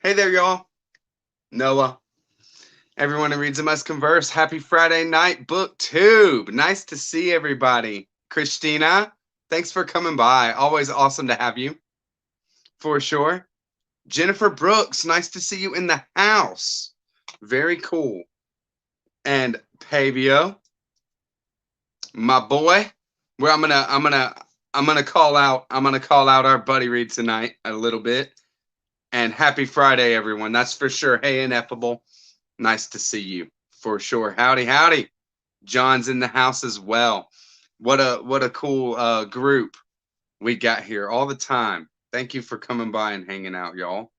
Hey there, y'all. Noah. Everyone who reads and must converse. Happy Friday night, BookTube. Nice to see everybody. Christina, thanks for coming by. Always awesome to have you, for sure. Jennifer Brooks, nice to see you in the house. Very cool. And Pavio, my boy. Where I'm gonna call out our buddy read tonight a little bit. And happy Friday, everyone. That's for sure. Hey, Ineffable. Nice to see you for sure. Howdy, howdy. John's in the house as well. What a cool group we got here all the time. Thank you for coming by and hanging out, y'all.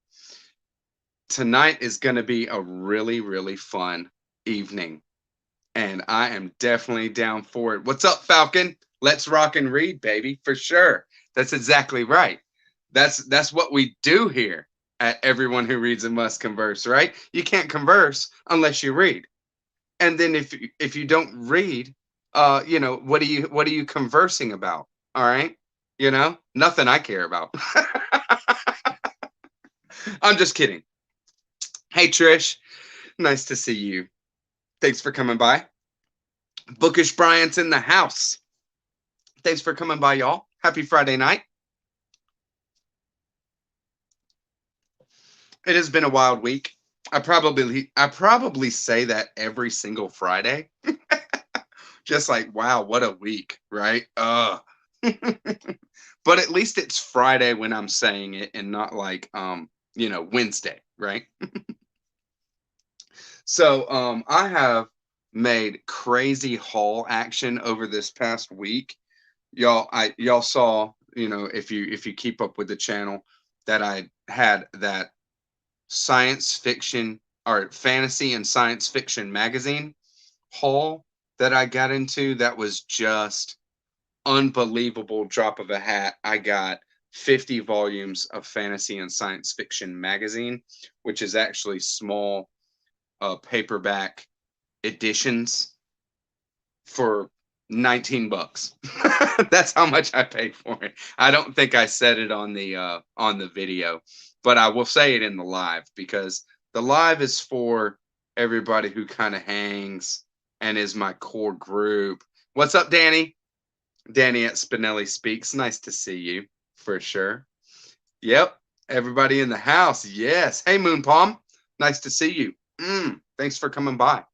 Tonight is going to be a really fun evening, and I am definitely down for it. What's up, Falcon? Let's rock and read, baby, for sure. That's exactly right. That's what we do here at Everyone Who Reads and Must Converse, right? You can't converse unless you read. And then if you don't read, what are you conversing about? All right, nothing I care about. I'm just kidding. Hey Trish, nice to see you. Thanks for coming by. Bookish Bryant's in the house. Thanks for coming by, y'all. Happy Friday night. It has been a wild week. I probably say that every single Friday. Just like, wow, what a week, right? But at least it's Friday when I'm saying it and not like Wednesday, right? So I have made crazy haul action over this past week. Y'all saw, if you keep up with the channel, that I had that science fiction or fantasy and science fiction magazine haul that I got into that was just unbelievable drop of a hat. I got 50 volumes of fantasy and science fiction magazine, which is actually small paperback editions for 19 bucks. That's how much I paid for it. I don't think I said it on the video, but I will say it in the live because the live is for everybody who kind of hangs and is my core group. What's up, Danny? Danny at Spinelli Speaks. Nice to see you for sure. Yep. Everybody in the house. Yes. Hey, Moon Palm. Nice to see you. Thanks for coming by.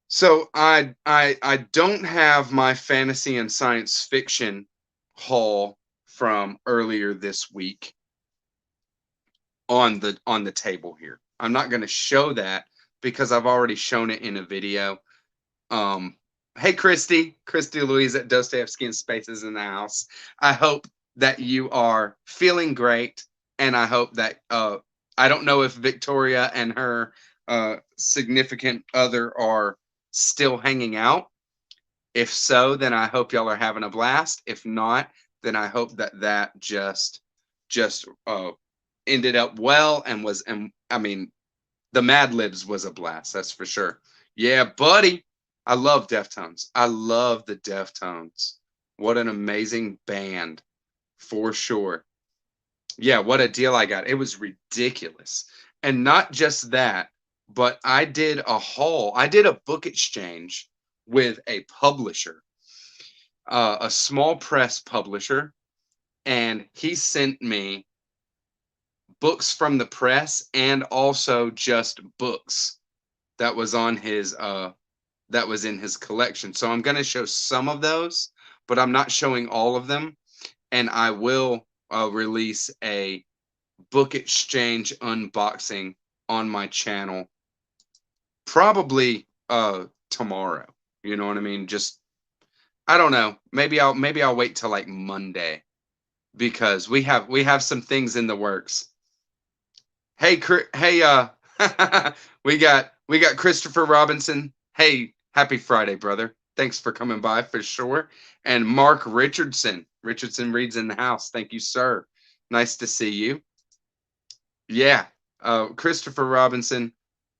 So I don't have my fantasy and science fiction haul from earlier this week on the table here. I'm not going to show that because I've already shown it in a video. Hey Christy Louise at Dostoevsky and Spaces in the house. I hope that you are feeling great, and I hope that I don't know if Victoria and her significant other are still hanging out. If so, then I hope y'all are having a blast. If not, then I hope that just ended up well and I mean, the Mad Libs was a blast, that's for sure. Yeah, buddy. I love Deftones. I love the Deftones. What an amazing band, for sure. Yeah, what a deal I got. It was ridiculous. And not just that, but I did a haul. I did a book exchange with a publisher, a small press publisher, and he sent me books from the press and also just books that was on his that was in his collection. So I'm going to show some of those, but I'm not showing all of them. And I will release a book exchange unboxing on my channel probably tomorrow. You know what I mean? Just I don't know. Maybe I'll wait till like Monday because we have some things in the works. Hey, we got Christopher Robinson. Hey, happy Friday, brother. Thanks for coming by for sure. And Mark Richardson. Richardson reads in the house. Thank you, sir. Nice to see you. Yeah, Christopher Robinson.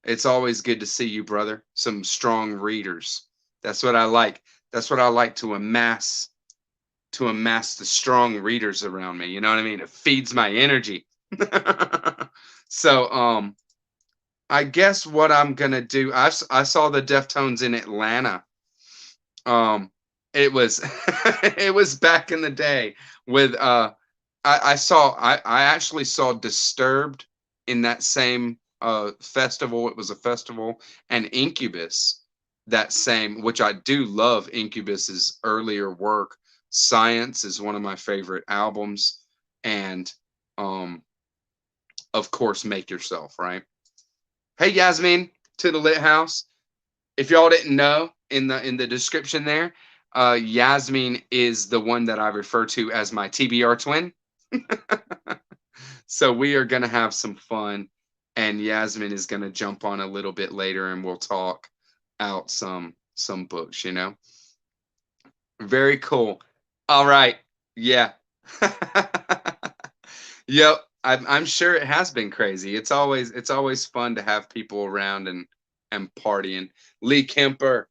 It's always good to see you, brother. Some strong readers. That's what I like. That's what I like to amass the strong readers around me. You know what I mean? It feeds my energy. So I guess what I'm gonna do, I saw the Deftones in Atlanta. Um, it was it was back in the day with I actually saw Disturbed in that same festival. It was a festival, and Incubus that same, which I do love Incubus's earlier work. Science is one of my favorite albums, and um, of course, Make Yourself, right? Hey, Yasmin, to the Lit House. If y'all didn't know, in the description there, Yasmin is the one that I refer to as my TBR twin. So we are gonna have some fun, and Yasmin is gonna jump on a little bit later, and we'll talk out some books. Very cool. All right. Yeah. Yep. I'm sure it has been crazy. It's always fun to have people around and partying. Lee Kemper,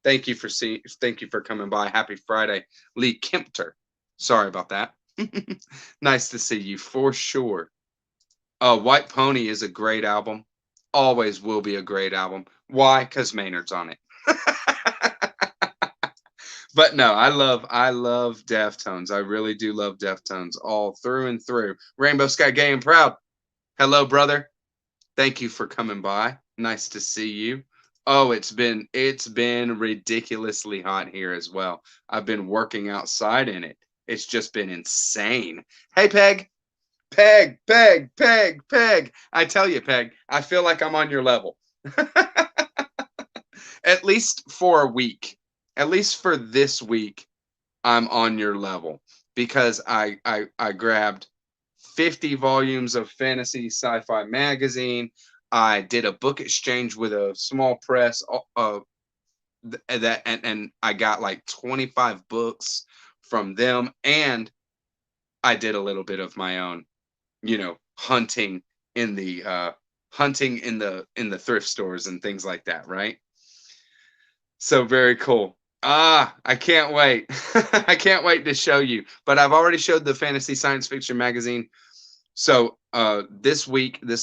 thank you for coming by. Happy Friday. Lee Kempter. Sorry about that. Nice to see you for sure. White Pony is a great album. Always will be a great album. Why? Because Maynard's on it. But no, I love Deftones. I really do love Deftones all through and through. Rainbow Sky Gay and Proud. Hello, brother. Thank you for coming by. Nice to see you. Oh, it's been ridiculously hot here as well. I've been working outside in it. It's just been insane. Hey, Peg. Peg, Peg, Peg, Peg. I tell you, Peg, I feel like I'm on your level. At least for a week. At least for this week, I'm on your level because I grabbed 50 volumes of fantasy sci-fi magazine. I did a book exchange with a small press that and I got like 25 books from them, and I did a little bit of my own, hunting in the in the thrift stores and things like that, right? So very cool. I can't wait. I can't wait to show you. But I've already showed the fantasy science fiction magazine. So this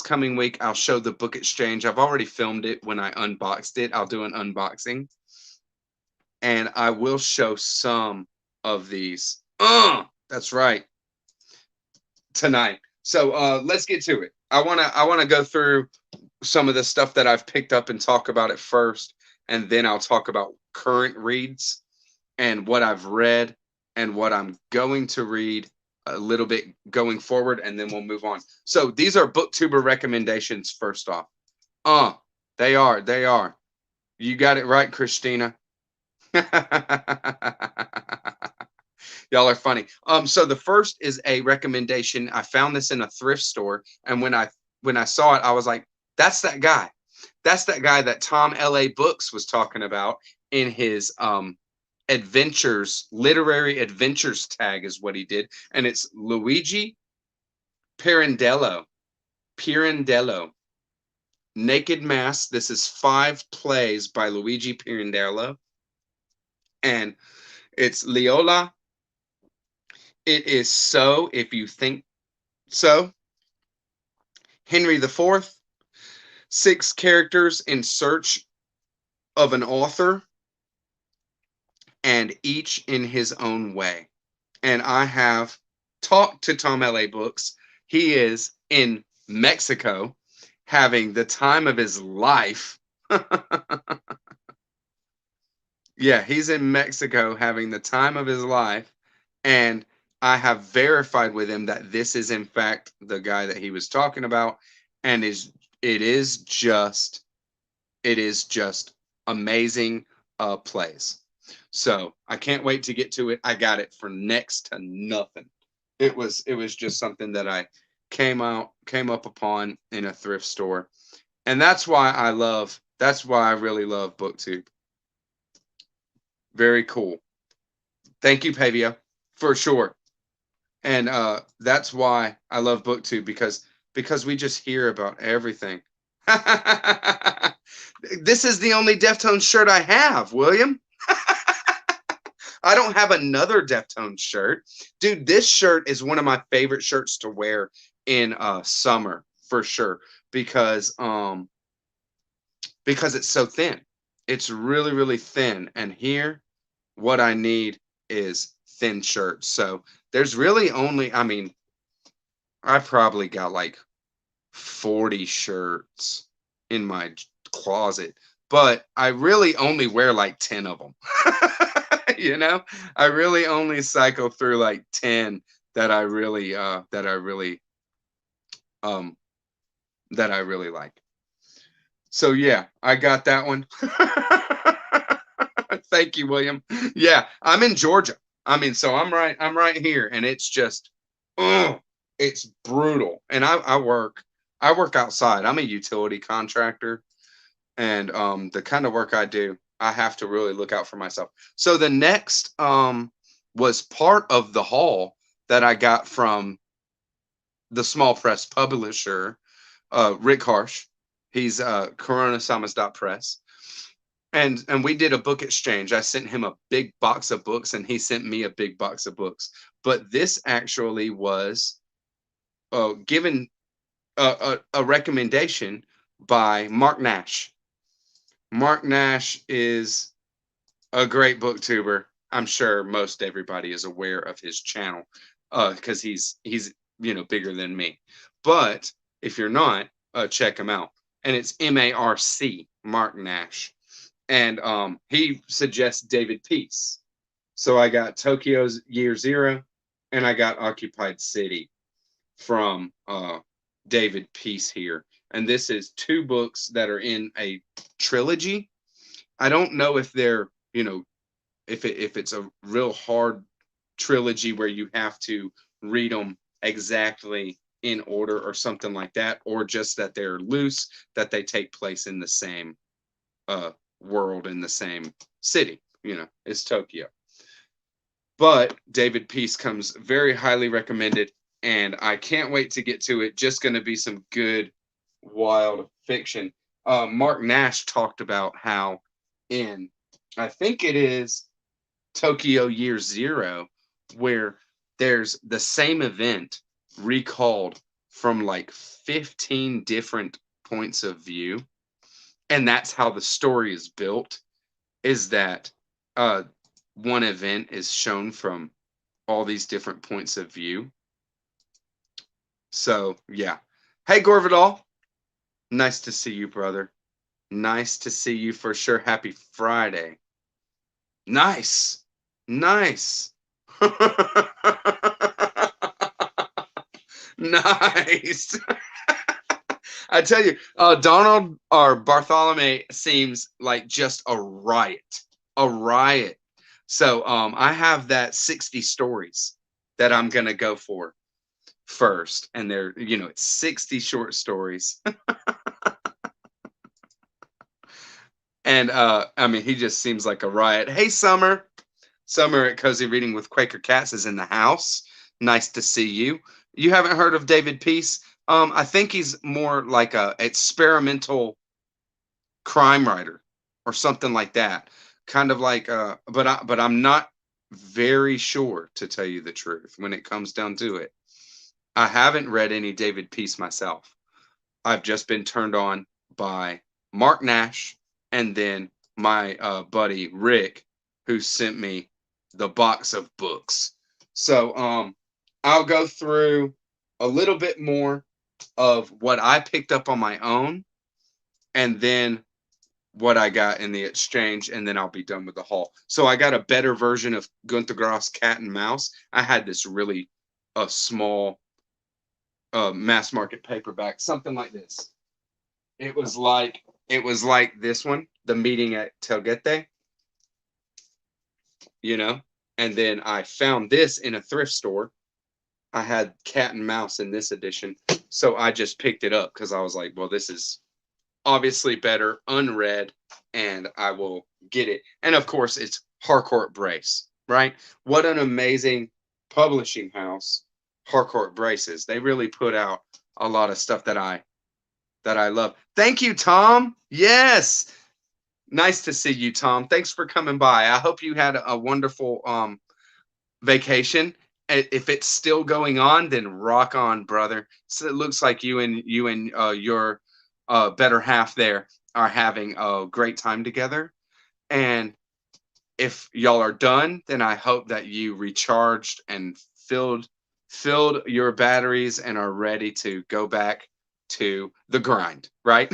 coming week, I'll show the book exchange. I've already filmed it when I unboxed it. I'll do an unboxing. And I will show some of these. That's right. Tonight. So let's get to it. I wanna go through some of the stuff that I've picked up and talk about it first, and then I'll talk about current reads and what I've read and what I'm going to read a little bit going forward, and then we'll move on. So these are booktuber recommendations first off. They are. You got it right, Christina. Y'all are funny. So the first is a recommendation. I found this in a thrift store, and when I saw it, I was like, that's that guy. That's that guy that Tom L.A. Books was talking about in his adventures, literary adventures tag is what he did. And it's Luigi Pirandello. Pirandello. Naked Mask. This is 5 plays by Luigi Pirandello. And it's Leola. It is So If You Think So. Henry IV. 6 characters in search of an author, and each in his own way. And I have talked to Tom L.A. Books. He is in Mexico having the time of his life. Yeah, he's in Mexico having the time of his life. And I have verified with him that this is, in fact, the guy that he was talking about. And it is just amazing plays. So I can't wait to get to it. I got it for next to nothing. It was just something that I came up upon in a thrift store. And that's why I really love BookTube. Very cool. Thank you, Pavia, for sure. And that's why I love BookTube, because we just hear about everything. This is the only Deftones shirt I have, William. I don't have another Deftones shirt. Dude, this shirt is one of my favorite shirts to wear in summer for sure because it's so thin. It's really, really thin. And here, what I need is thin shirts. So there's really only, I mean, I probably got like 40 shirts in my closet, but I really only wear like 10 of them. You know, I really only cycle through like 10 that I really, um, that I really like. So yeah, I got that one. Thank you, William. Yeah, I'm in Georgia. I mean, so I'm right here, and it's just, oh, it's brutal. And I work outside. I'm a utility contractor, and the kind of work I do, I have to really look out for myself. So the next was part of the haul that I got from the small press publisher, Rick Harsh. He's Corona Samas Press, and we did a book exchange. I sent him a big box of books, and he sent me a big box of books. But this actually was given a recommendation by Mark Nash. Mark Nash is a great booktuber. I'm sure most everybody is aware of his channel because he's bigger than me. But if you're not, check him out. And it's MARC, Mark Nash. And he suggests David Peace. So I got Tokyo's Year Zero, and I got Occupied City from David Peace here. And this is two books that are in a trilogy. I don't know if they're, if it's a real hard trilogy where you have to read them exactly in order or something like that, or just that they're loose, that they take place in the same world, in the same city, is Tokyo. But David Peace comes very highly recommended, and I can't wait to get to it. Just going to be some good, wild fiction. Mark Nash talked about how in, I think it is Tokyo Year Zero, where there's the same event recalled from like 15 different points of view. And that's how the story is built, is that one event is shown from all these different points of view. So, yeah. Hey, Gorvidal. Nice to see you, brother. Nice to see you for sure. Happy Friday. Nice. Nice. Nice. I tell you, Donald or Bartholomew seems like just a riot. A riot. So I have that 60 stories that I'm going to go for first. And they're, it's 60 short stories. And I mean, he just seems like a riot. Hey, Summer. Summer at Cozy Reading with Quaker Cats is in the house. Nice to see you. You haven't heard of David Peace? I think he's more like a experimental crime writer or something like that. Kind of like, but I'm not very sure, to tell you the truth, when it comes down to it. I haven't read any David Peace myself. I've just been turned on by Mark Nash and then my buddy Rick, who sent me the box of books. So I'll go through a little bit more of what I picked up on my own, and then what I got in the exchange, and then I'll be done with the haul. So I got a better version of Gunter Grass Cat and Mouse. I had this really small mass market paperback, something like this. It was like this one, The Meeting at Telgete, and then I found this in a thrift store. I had Cat and Mouse in this edition, so I just picked it up because I was like, well, this is obviously better unread, and I will get it. And of course, it's Harcourt Brace, right? What an amazing publishing house Harcourt Brace is. They really put out a lot of stuff that I love. Thank you, Tom. Yes. Nice to see you, Tom. Thanks for coming by. I hope you had a wonderful vacation. If it's still going on, then rock on, brother. So it looks like you and your better half there are having a great time together. And if y'all are done, then I hope that you recharged and filled your batteries and are ready to go back to the grind, right?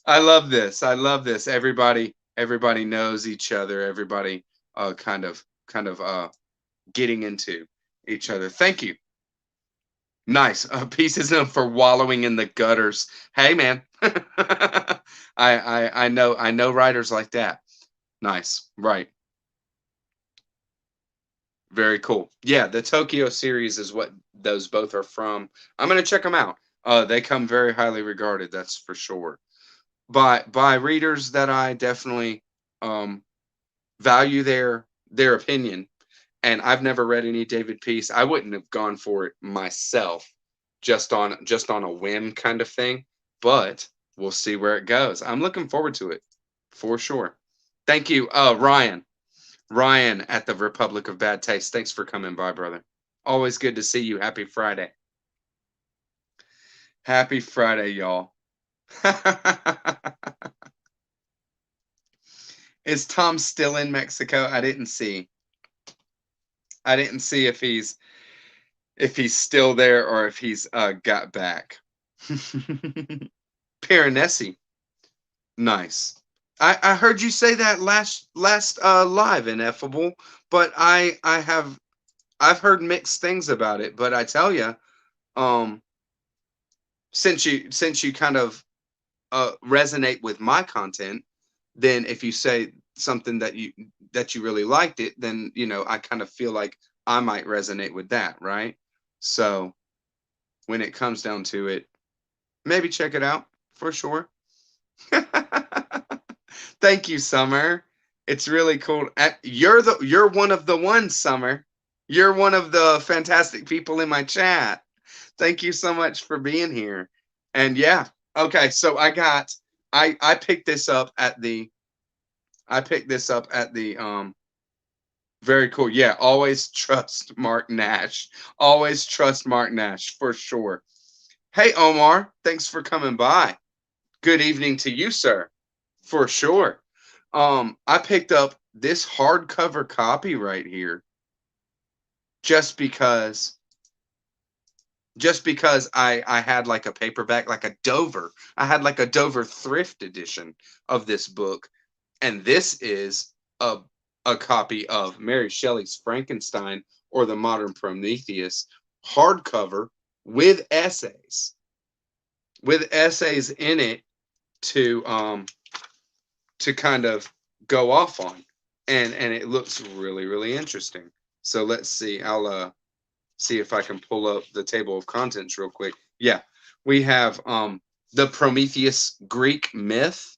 I love this. I love this. Everybody knows each other. Everybody kind of getting into each other. Thank you. Nice. Pieces of for wallowing in the gutters. Hey man. I know writers like that. Nice. Right. Very cool. Yeah, the Tokyo series is what those both are from. I'm gonna check them out. They come very highly regarded, that's for sure. By readers that I definitely um value their opinion. And I've never read any David Peace. I wouldn't have gone for it myself, just on a whim kind of thing. But we'll see where it goes. I'm looking forward to it for sure. Thank you, Ryan. Ryan at the Republic of Bad Taste. Thanks for coming by, brother. Always good to see you. Happy Friday. Happy Friday, y'all. Is Tom still in Mexico? I didn't see. I didn't see if he's still there or if he's got back. Piranesi. Nice. I heard you say that last live, Ineffable, but I've heard mixed things about it. But I tell you, um, since you kind of resonate with my content, then if you say something that you really liked it, then I kind of feel like I might resonate with that, right? So when it comes down to it, maybe check it out for sure. Thank you, Summer. It's really cool. You're one of the ones, Summer. You're one of the fantastic people in my chat. Thank you so much for being here. And yeah, okay. So I picked this up at the very cool. Yeah, always trust Mark Nash. Always trust Mark Nash for sure. Hey Omar, thanks for coming by. Good evening to you, sir. For sure. I picked up this hardcover copy right here just because I had like a paperback, like a Dover. I had like a Dover thrift edition of this book, and this is a copy of Mary Shelley's Frankenstein or the Modern Prometheus hardcover with essays in it to kind of go off on, and it looks really really interesting. So let's see. I'll see if I can pull up the table of contents real quick. Yeah, we have the Prometheus Greek myth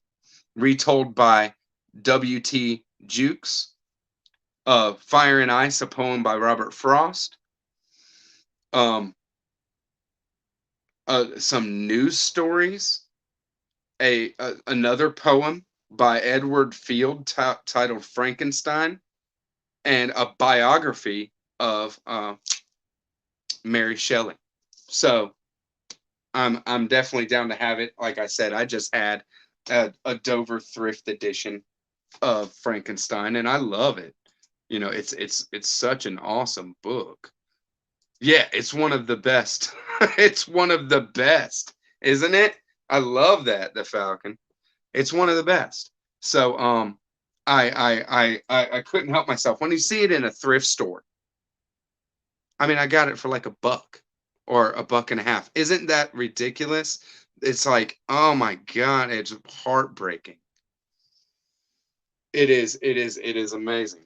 retold by W.T. Jukes. Fire and Ice, a poem by Robert Frost. Um, some news stories. Another poem by Edward Field titled Frankenstein, and a biography of Mary Shelley. So I'm definitely down to have it. Like I said, I just had a Dover thrift edition of Frankenstein, and I love it. It's such an awesome book. Yeah, it's one of the best. It's one of the best, isn't it? I love that, the Falcon. It's one of the best. So I couldn't help myself when you see it in a thrift store. I mean, I got it for like a buck or a buck and a half. Isn't that ridiculous? It's like, oh my God, it's heartbreaking. It is amazing.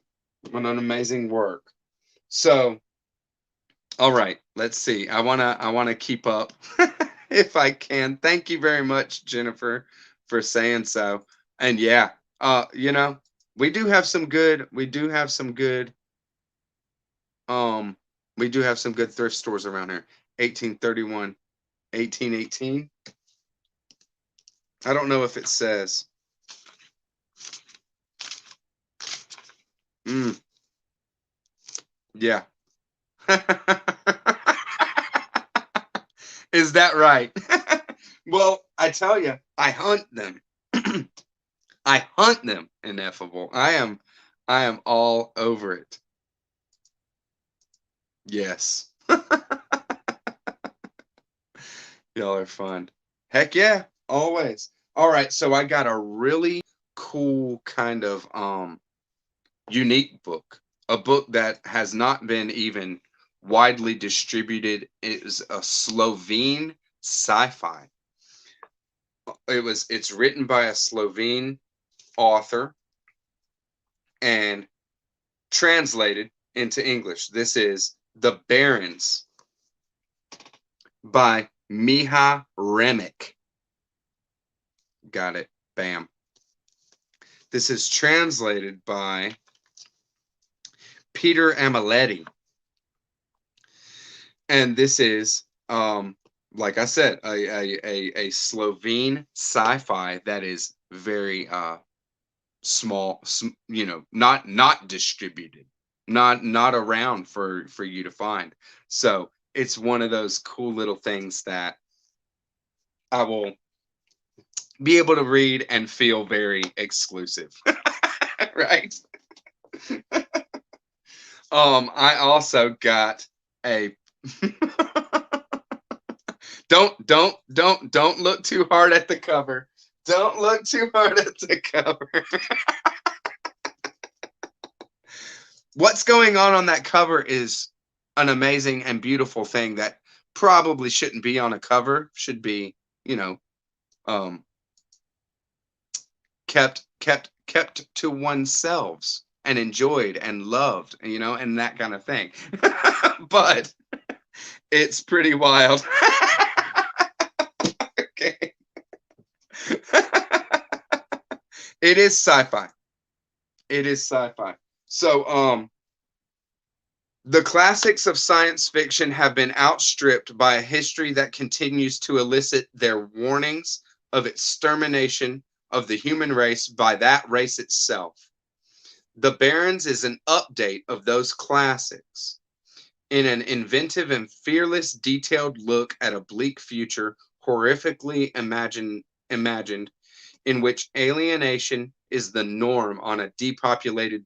An amazing work. So, all right, let's see. I wanna keep up if I can. Thank you very much, Jennifer, for saying so. And yeah, we do have some good um we do have some good thrift stores around here. 1831, 1818. I don't know if it says. Yeah. Is that right? Well, I tell you, I hunt them. I hunt them, ineffable. I am all over it. Yes. Y'all are fun. Heck yeah, always. All right, so I got a really cool kind of unique book. A book that has not been even widely distributed. It is a Slovene sci-fi. It's written by a Slovene author and translated into English. This is The Barons by Miha Remick. Got it. Bam. This is translated by Peter Amaletti. And this is, like I said, a Slovene sci-fi that is very small, not distributed, not around for you to find. So it's one of those cool little things that I will be able to read and feel very exclusive. Right. I also got a don't look too hard at the cover. Don't look too hard at the cover. What's going on that cover is an amazing and beautiful thing that probably shouldn't be on a cover. Should be, you know, um, kept to oneself and enjoyed and loved, and that kind of thing. But it's pretty wild. Okay. It is sci-fi. It is sci-fi. So, the classics of science fiction have been outstripped by a history that continues to elicit their warnings of extermination of the human race by that race itself. The Barons is an update of those classics in an inventive and fearless, detailed look at a bleak future, horrifically imagined, in which alienation is the norm on a depopulated,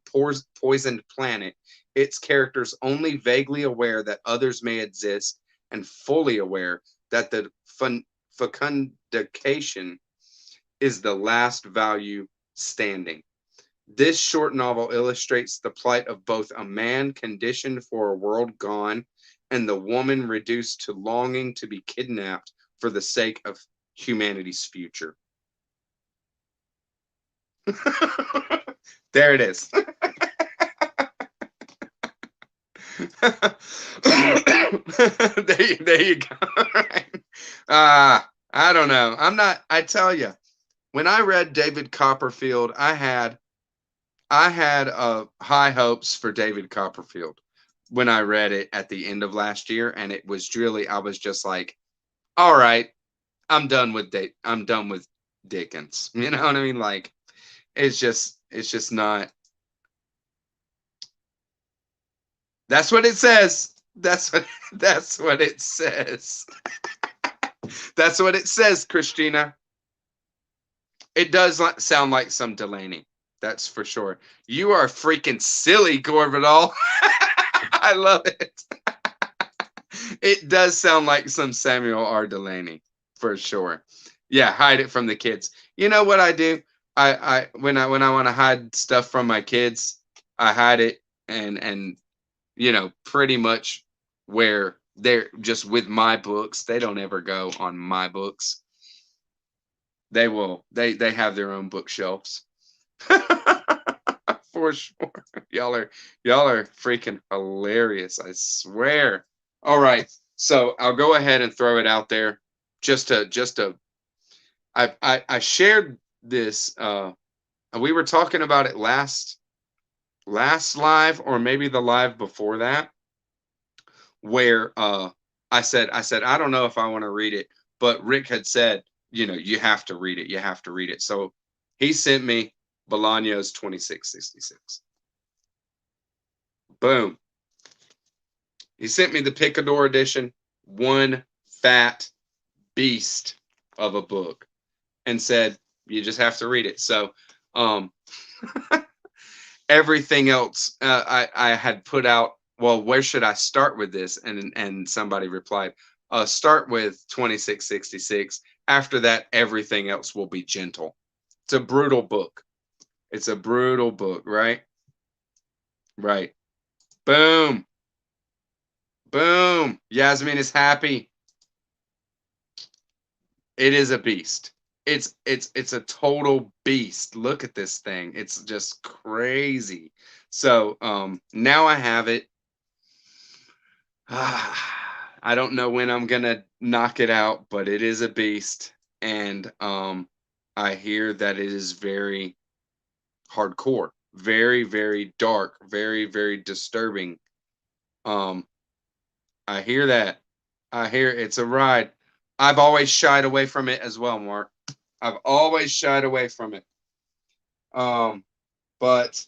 poisoned planet, its characters only vaguely aware that others may exist and fully aware that the fecundication is the last value standing. This short novel illustrates the plight of both a man conditioned for a world gone and the woman reduced to longing to be kidnapped for the sake of humanity's future. There it is. There you go. I don't know. I tell you, when I read David Copperfield, I had high hopes for David Copperfield when I read it at the end of last year, and it was really, I was just like, all right, I'm done with Dickens. You know what I mean? Like, it's just not. That's what it says. That's what it says. That's what it says, Christina. It does sound like some Delaney. That's for sure. You are freaking silly, Gorvidal. I love it. It does sound like some Samuel R. Delaney, for sure. Yeah, hide it from the kids. You know what I do? When I want to hide stuff from my kids, I hide it and pretty much where they're just with my books. They don't ever go on my books. They have their own bookshelves. For sure. Y'all are freaking hilarious, I swear. All right. So I'll go ahead and throw it out there. I shared this we were talking about it last live, or maybe the live before that, where I said I don't know if I want to read it, but Rick had said, you have to read it. You have to read it. So he sent me Bolaño's 2666. Boom. He sent me the Picador edition, one fat beast of a book, and said, you just have to read it. So, um, everything else I had put out. Well, where should I start with this? And somebody replied, start with 2666. After that, everything else will be gentle. It's a brutal book. It's a brutal book, right? Right. Boom. Boom. Yasmin is happy. It is a beast. It's a total beast. Look at this thing. It's just crazy. So now I have it. I don't know when I'm gonna knock it out, but it is a beast. And I hear that it is very hardcore, very, very dark, very, very disturbing. Um, I hear that. I hear it's a ride. I've always shied away from it as well, Mark. I've always shied away from it. Um, but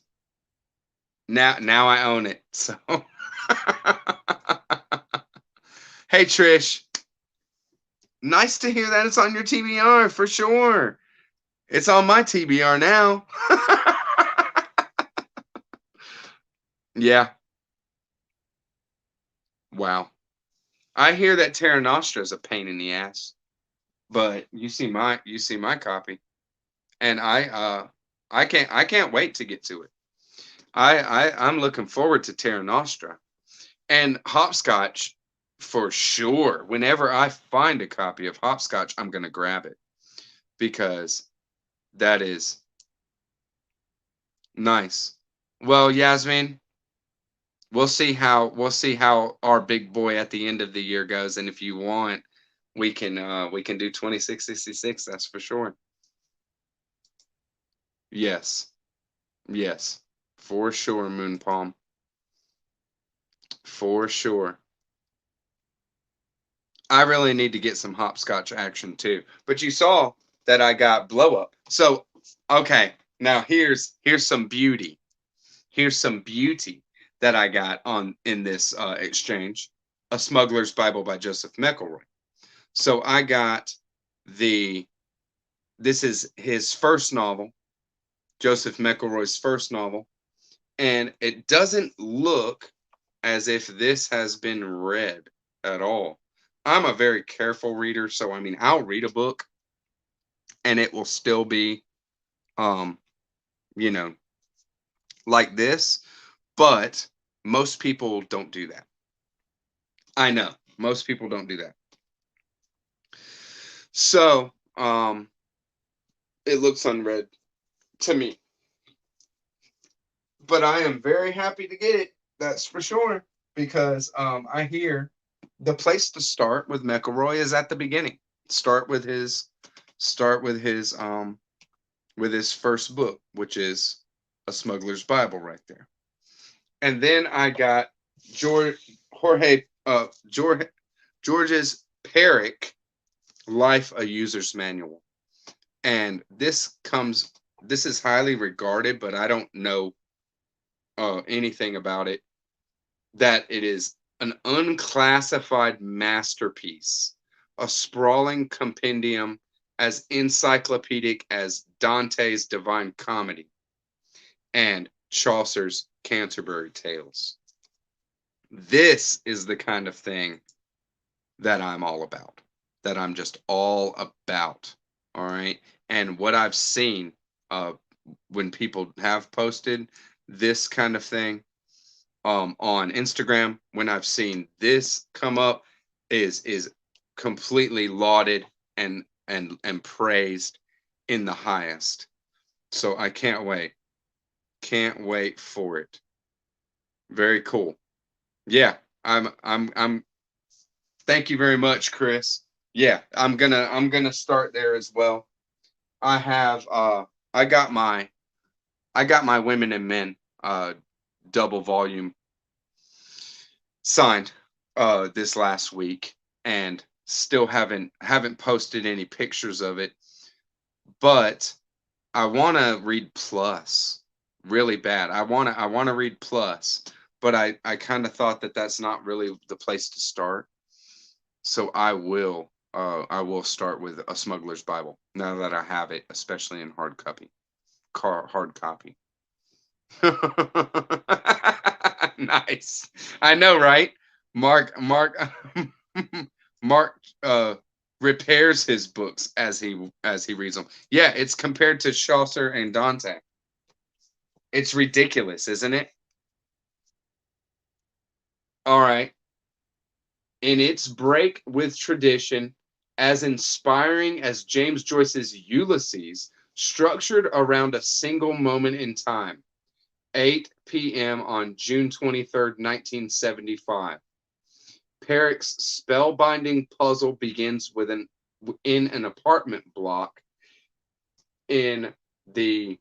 now I own it. So hey Trish, nice to hear that it's on your TBR for sure. It's on my TBR now. Yeah. Wow. I hear that Terra Nostra is a pain in the ass, but you see my copy, and I can't wait to get to it. I'm looking forward to Terra Nostra and Hopscotch for sure. Whenever I find a copy of Hopscotch, I'm gonna grab it because that is nice. Well, Yasmin, we'll see how our big boy at the end of the year goes, and if you want, we can do 2666. That's for sure. Yes, yes, for sure, Moon Palm, for sure. I really need to get some hopscotch action too. But you saw that I got blow up. So okay, now here's some beauty. Here's some beauty that I got on in this exchange. A Smuggler's Bible by Joseph McElroy. So I got the this is his first novel, Joseph McElroy's first novel, and it doesn't look as if this has been read at all. I'm a very careful reader, so I mean, I'll read a book and it will still be, um, you know, like this, but most people don't do that. I know most people don't do that. So, it looks unread to me, but I am very happy to get it. That's for sure because I hear the place to start with McElroy is at the beginning. Start with his start with his first book, which is A Smuggler's Bible right there. And then I got George Jorge George's Perrick Life a User's Manual. And this is highly regarded, but I don't know anything about it. That it is an unclassified masterpiece, a sprawling compendium as encyclopedic as Dante's Divine Comedy and Chaucer's Canterbury Tales. This is the kind of thing that I'm all about, that I'm just all about. All right. And what I've seen when people have posted this kind of thing on Instagram, when I've seen this come up, is completely lauded and praised in the highest. So I can't wait. Can't wait for it. Very cool. Yeah, I'm thank you very much, Chris. Yeah, I'm gonna start there as well. I have I got my Women and Men double volume signed this last week, and Still haven't posted any pictures of it, but I want to read Plus really bad. I want to read Plus, but I kind of thought that that's not really the place to start. So I will start with A Smuggler's Bible now that I have it, especially in hard copy. Nice. I know, right? Mark Mark repairs his books as he reads them. Yeah, it's compared to Chaucer and Dante. It's ridiculous, isn't it? All right. In its break with tradition, as inspiring as James Joyce's Ulysses, structured around a single moment in time, 8 p.m. on June 23rd, 1975. Perrick's spellbinding puzzle begins in an apartment block in the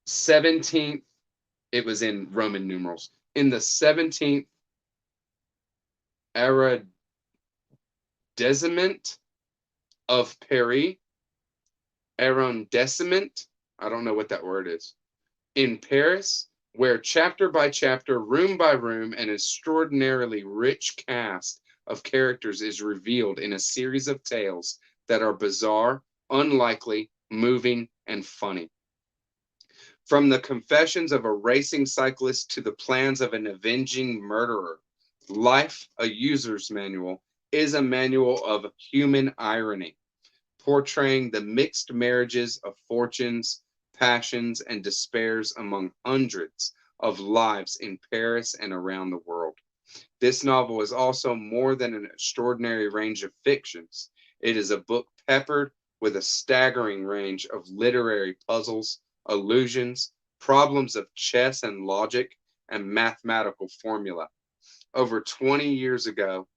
17th. It was in Roman numerals. In the 17th arrondissement of Paris, arrondissement. I don't know what that word is. In Paris, where chapter by chapter, room by room, an extraordinarily rich cast of characters is revealed in a series of tales that are bizarre, unlikely, moving, and funny. From the confessions of a racing cyclist to the plans of an avenging murderer, Life, a User's Manual, is a manual of human irony, portraying the mixed marriages of fortunes, passions, and despairs among hundreds of lives in Paris and around the world. This novel is also more than an extraordinary range of fictions. It is a book peppered with a staggering range of literary puzzles, illusions, problems of chess and logic, and mathematical formula. Over 20 years ago,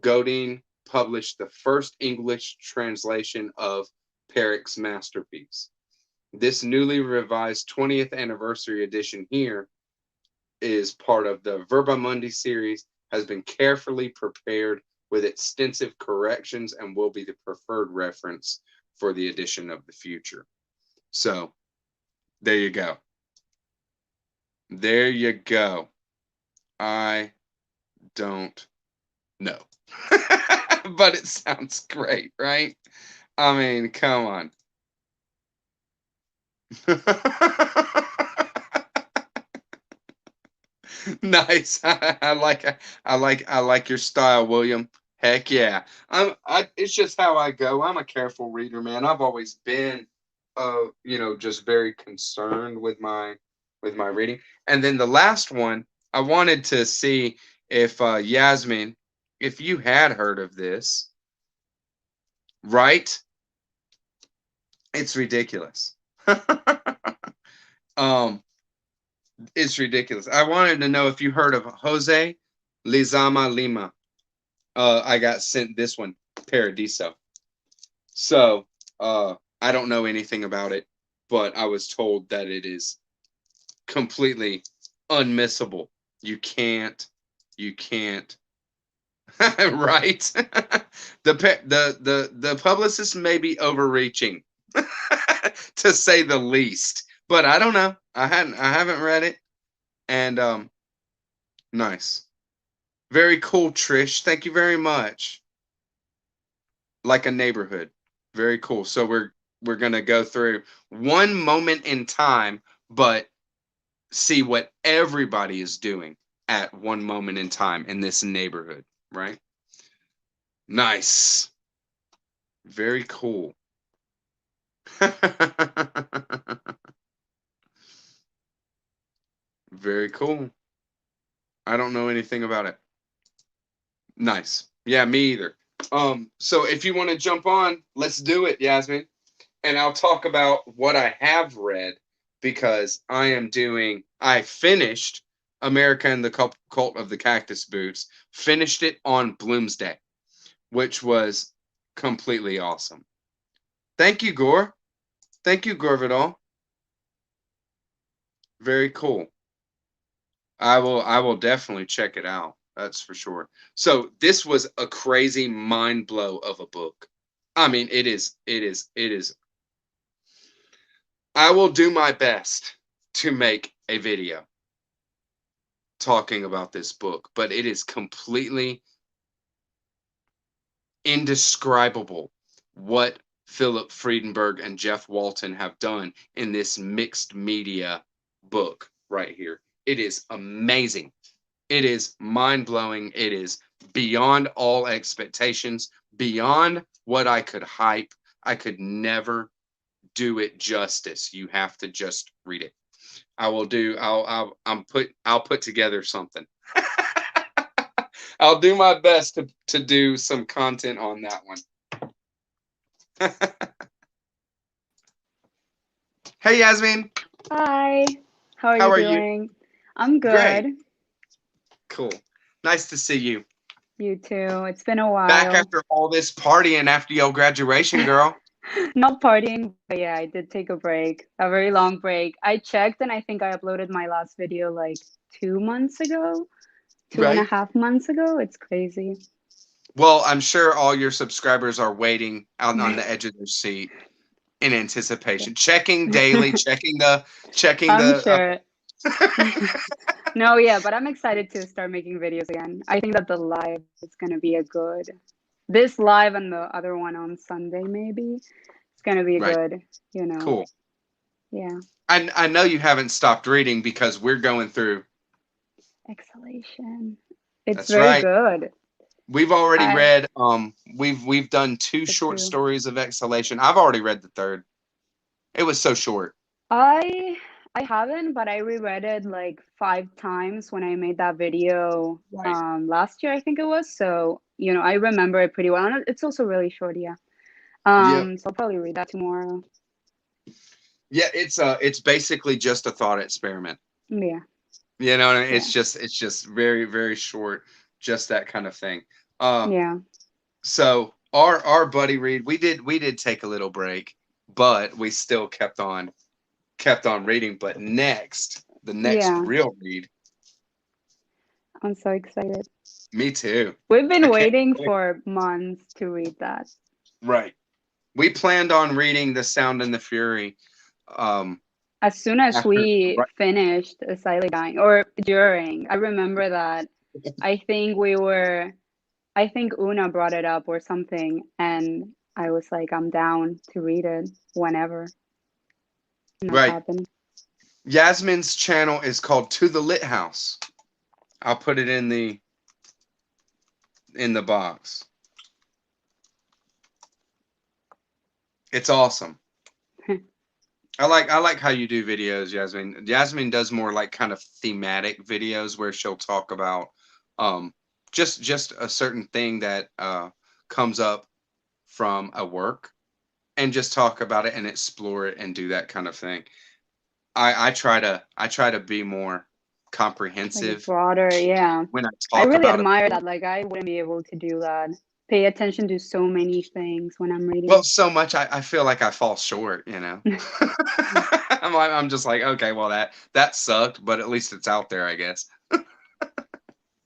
Godin published the first English translation of Perrick's masterpiece. This newly revised 20th anniversary edition here is part of the Verba Mundi series, has been carefully prepared with extensive corrections, and will be the preferred reference for the edition of the future. So, there you go. There you go. I don't know. But it sounds great, right? I mean, come on. Nice. I like your style, William. Heck yeah. It's just how I go. I'm a careful reader, man. I've always been just very concerned with my reading. And then the last one, I wanted to see if Yasmin, if you had heard of this, right? It's ridiculous. um it's ridiculous. I wanted to know if you heard of Jose Lizama Lima. I got sent this one, Paradiso. So, I don't know anything about it, but I was told that it is completely unmissable. You can't, right? The publicist may be overreaching, to say the least. But I don't know. I haven't read it, and nice, very cool, Trish. Thank you very much. Like a neighborhood, very cool. So we're gonna go through one moment in time, but see what everybody is doing at one moment in time in this neighborhood, right? Nice, very cool. Very cool. I don't know anything about it. Nice. Yeah, me either. So if you want to jump on, let's do it, Yasmin. And I'll talk about what I have read, because I finished America and the Cult of the Cactus Boots, finished it on Bloomsday, which was completely awesome. Thank you, Gore. Thank you, Gorvidal. Very cool. I will definitely check it out. That's for sure. So this was a crazy mind blow of a book. I mean, it is. I will do my best to make a video talking about this book, but it is completely indescribable what Philip Friedenberg and Jeff Walton have done in this mixed media book right here. It is amazing. It is mind blowing. It is beyond all expectations, beyond what I could hype. I could never do it justice. You have to just read it. I will do. I'll put together something. I'll do my best to do some content on that one. Hey, Yasmin. Hi, how are How you are you? doing? I'm Great. good. Cool. Nice to see you. You too. It's been a Back while. after all this partying after your graduation, girl. Not partying, but yeah, I did take a break, a very long break. I checked and I think I uploaded my last video like 2 months ago, two and a Right. half months ago. It's crazy. Well, I'm sure all your subscribers are waiting out on the edge of their seat in anticipation, checking daily, checking I'm the. sure. No, yeah, but I'm excited to start making videos again. I think that the live is gonna be a good, this live and the other one on Sunday maybe. It's gonna be a Right. good, you know, Cool. yeah. I know you haven't stopped reading because we're going through. Exhalation. It's That's very right. good. We've already I read. We've done two the short two. stories of Exhalation. I've already read the third. It was so short. I I haven't, but I reread it like 5 times when I made that video Right. last year, I think it was. So, I remember it pretty well. And it's also really short, yeah. Yep. So I'll probably read that tomorrow. Yeah. It's basically just a thought experiment. Yeah, You know, and yeah, it's just very very short, just that kind of thing. Uh, yeah, so our buddy read, we did take a little break, but we still kept on reading. But the next yeah. real read, I'm so excited. me too. We've I been can't waiting wait. for months to read that. Right. We planned on reading The Sound and the Fury. Um, As soon as after we right, finished Silently Dying, or during, I remember that I think we were, I think Una brought it up or something, and I was like, I'm down to read it whenever. And that right. happened. Yasmin's channel is called To the Lit House. I'll put it in the box. It's awesome. I like how you do videos, Yasmin. Yasmin does more like kind of thematic videos where she'll talk about um just a certain thing that comes up from a work and just talk about it and explore it and do that kind of thing. I try to be more Like a comprehensive broader, yeah. when I I talk really about a admire book. that. Like, I wouldn't be able to do that. Pay attention to so many things when I'm Well, reading. so much I feel like I fall short, you know. I'm just like, okay, well that sucked, but at least it's out there, I guess.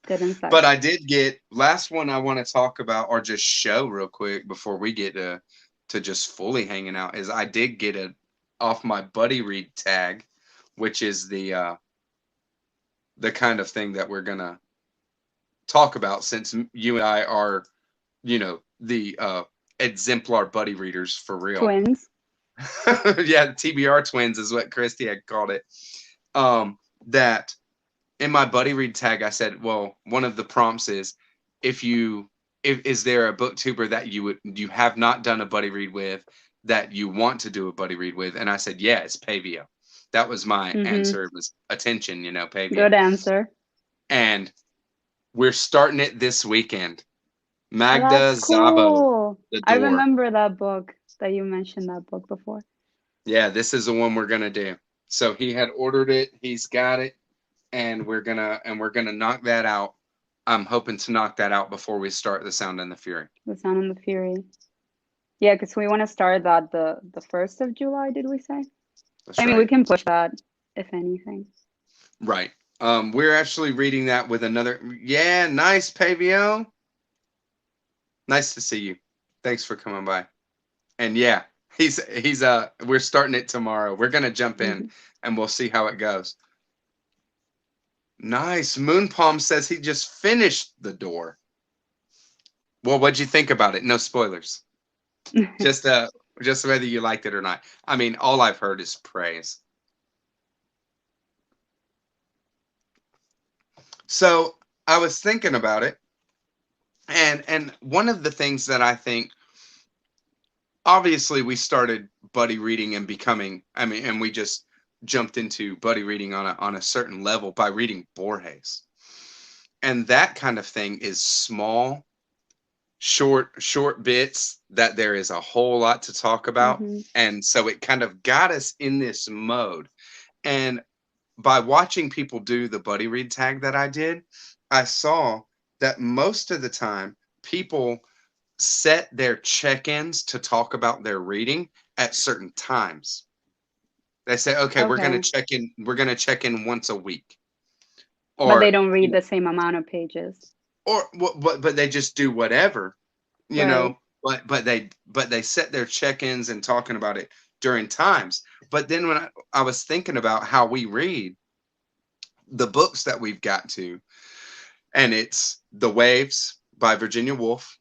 Didn't suck. But I did get last one I want to talk about or just show real quick before we get to just fully hanging out is I did get it off my buddy read tag, which is the kind of thing that we're gonna talk about since you and I are, the exemplar buddy readers for real. Twins. Yeah, the TBR twins is what Christy had called it. That in my buddy read tag, I said, well, one of the prompts is if you if is there a booktuber that you have not done a buddy read with that you want to do a buddy read with? And I said, yeah, it's Pavio. That was my Mm-hmm. answer. It was attention, Pavio. Good answer. And we're starting it this weekend. Magda That's Zabo, cool. The I Door. remember that book that you mentioned that book before. Yeah, this is the one we're gonna do. So he had ordered it, he's got it, and we're gonna knock that out. I'm hoping to knock that out before we start The Sound and the Fury. The Sound and the Fury. Yeah, because we want to start that the 1st of July, did we say? That's I mean, we right. can push that if anything. Right. We're actually reading that with another. Yeah, nice, Pavio. Nice to see you. Thanks for coming by. And yeah, he's we're starting it tomorrow. We're gonna jump in Mhm. and we'll see how it goes. Nice. Moon Palm says he just finished The Door. Well, what'd you think about it? No spoilers. Just just whether you liked it or not. I mean, all I've heard is praise. So I was thinking about it, and one of the things that I think, obviously we started buddy reading and becoming, I mean, and we just jumped into buddy reading on a certain level by reading Borges. And that kind of thing is small, short bits that there is a whole lot to talk about. Mhm. And so it kind of got us in this mode. And by watching people do the buddy read tag that I did, I saw that most of the time people set their check-ins to talk about their reading at certain times. They say, okay, Okay. we're gonna check in once a week. But they Or don't read the same amount of pages. but they just do whatever, you Right. know, but they set their check-ins and talking about it during times. But then when I was thinking about how we read the books that we've got to, and it's The Waves by Virginia Woolf,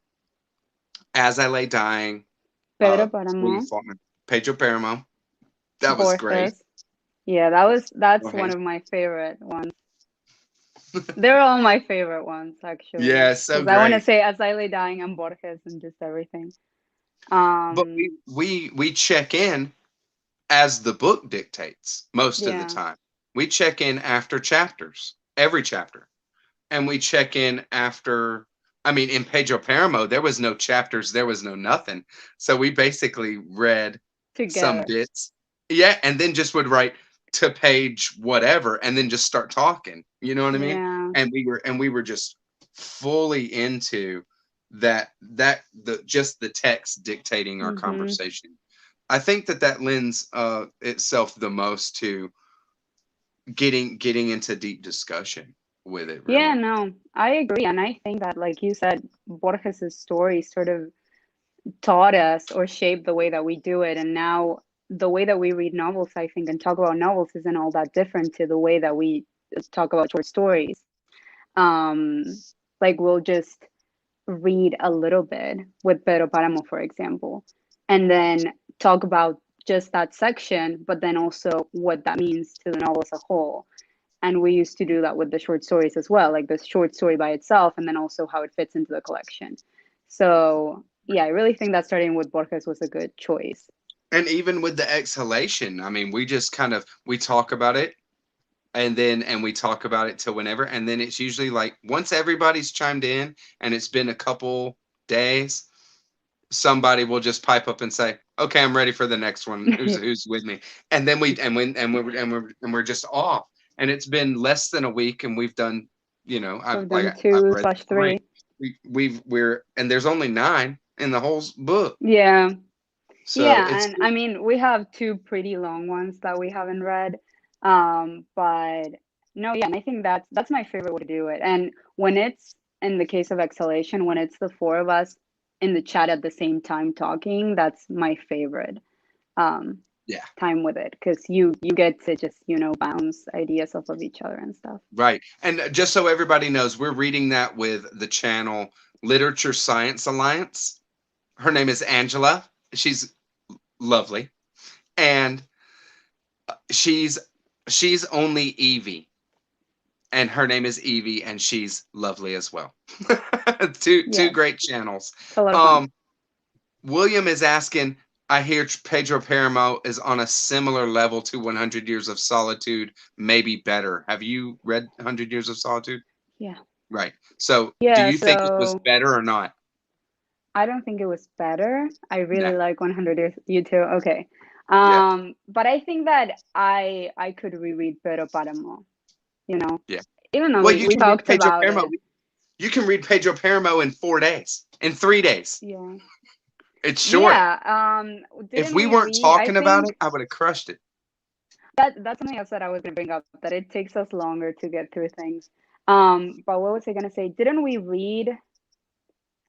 As I Lay Dying, Pedro William Páramo, Faulkner, Pedro Paramo. That was great. Borges. Yeah, that's one Okay. of my favorite ones. They're all my favorite ones actually. Yeah, so Because I want to great. say As I Lay Dying and Borges and just everything. But we check in as the book dictates most of the Yeah, time. We check in after chapters, every chapter. And we check in after, I mean, in Pedro Paramo, there was no chapters, there was no nothing. So we basically read some together. bits. Yeah, and then just would write to page whatever and then just start talking. You know what I mean? Yeah. And we were just fully into the just the text dictating our Mhm. conversation. I think that lends itself the most to getting into deep discussion with it, Yeah, really. no, I agree. And I think that, like you said, Borges's story sort of taught us or shaped the way that we do it. And now the way that we read novels, I think, and talk about novels isn't all that different to the way that we talk about short stories. Um, like we'll just read a little bit with Pedro Paramo, for example, and then talk about just that section, but then also what that means to the novel as a whole. And we used to do that with the short stories as well, like the short story by itself, and then also how it fits into the collection. So yeah, I really think that starting with Borges was a good choice. And even with the exhalation, I mean, we just kind of we talk about it and we talk about it till whenever, and then it's usually like once everybody's chimed in and it's been a couple days, somebody will just pipe up and say, "Okay, I'm ready for the next one. Who's with me?" And then we and we're just off. And it's been less than a week, and we've done, We've done I've two read slash three. three. We're and there's only 9 in the whole book, Yeah. so Yeah, it's and I mean, we have two pretty long ones that we haven't read. But no, yeah, and I think that's my favorite way to do it. And when it's in the case of Exhalation, when it's the four of us in the chat at the same time talking, that's my favorite um yeah. time with it because you get to just, bounce ideas off of each other and stuff. Right. And just so everybody knows, we're reading that with the channel Literature Science Alliance. Her name is Angela. She's lovely. And she's she's only Evie. And her name is Evie, and she's lovely as well. Two Yes, great channels. it's a lot of fun. Um, William is asking, I hear Pedro Paramo is on a similar level to 100 Years of Solitude, maybe better. Have you read 100 Years of Solitude? Yeah. Right. So, do Yeah, you think it was so better or not? I don't think it was better. I Nah. really like 100 Years. You too? Okay. Yeah. But I think that I could reread Pero Paramo, you know, Yeah. even though Well, we, you we can read talked Pedro about Paramo. it. You can read Pedro Paramo in 4 days, in 3 days. Yeah. It's short. Yeah. If Didn't we we weren't read, I talking about think, it, I would have crushed it. that's something else that I was gonna bring up, that it takes us longer to get through things. But what was I gonna say? Didn't we read?